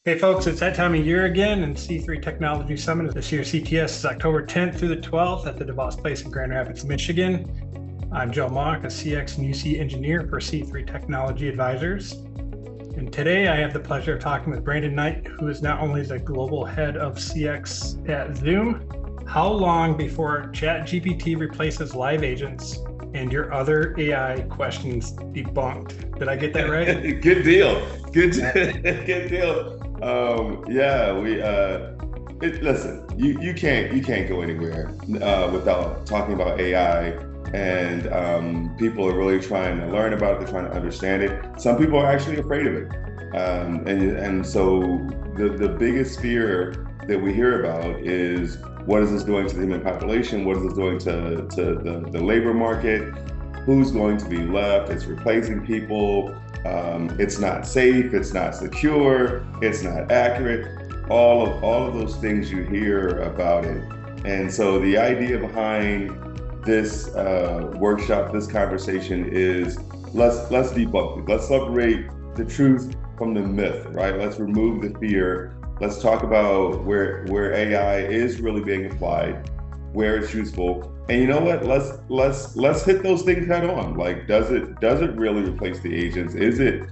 Hey folks, it's that time of year again, and C3 Technology Summit this year. CTS is October 10th through the 12th at the DeVos Place in Grand Rapids, Michigan. I'm Joe Mock, a CX and UC engineer for C3 Technology Advisors. And today I have the pleasure of talking with Brandon Knight, who is not only the global head of CX at Zoom. How long before ChatGPT replaces live agents and your other AI questions debunked? Did I get that right? Good deal. Good deal. Listen, you can't go anywhere without talking about AI, and people are really trying to learn about it. They're trying to understand it. Some people are actually afraid of it, and so the biggest fear that we hear about is, what is this doing to the human population? What is this doing to the labor market? Who's going to be left? It's replacing people. It's not safe. It's not secure. It's not accurate. All of those things you hear about it. And so the idea behind this workshop, this conversation is let's debunk it. Let's separate the truth from the myth, right? Let's remove the fear. Let's talk about where AI is really being applied, where it's useful. And you know what? Let's hit those things head on. Like, does it really replace the agents? Is it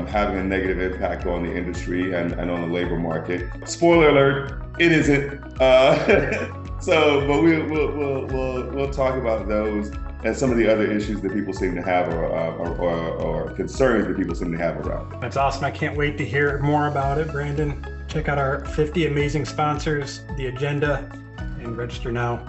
having a negative impact on the industry and on the labor market? Spoiler alert, it isn't. But we'll talk about those and some of the other issues that people seem to have, or concerns that people seem to have around. That's awesome. I can't wait to hear more about it, Brandon. Check out our 50 amazing sponsors, the agenda, and register now.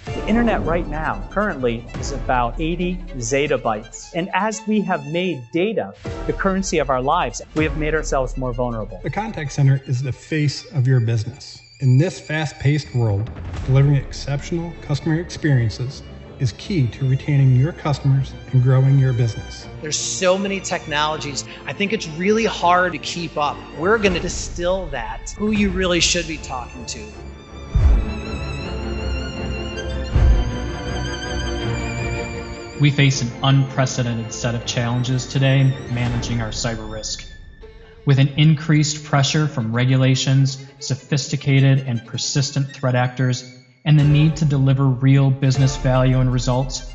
The internet right now, currently, is about 80 zettabytes. And as we have made data the currency of our lives, we have made ourselves more vulnerable. The contact center is the face of your business. In this fast-paced world, delivering exceptional customer experiences is key to retaining your customers and growing your business. There's so many technologies. I think it's really hard to keep up. We're going to distill that, who you really should be talking to. We face an unprecedented set of challenges today managing our cyber risk. With an increased pressure from regulations, sophisticated and persistent threat actors, and the need to deliver real business value and results,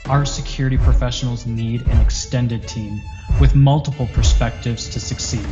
our security professionals need an extended team with multiple perspectives to succeed.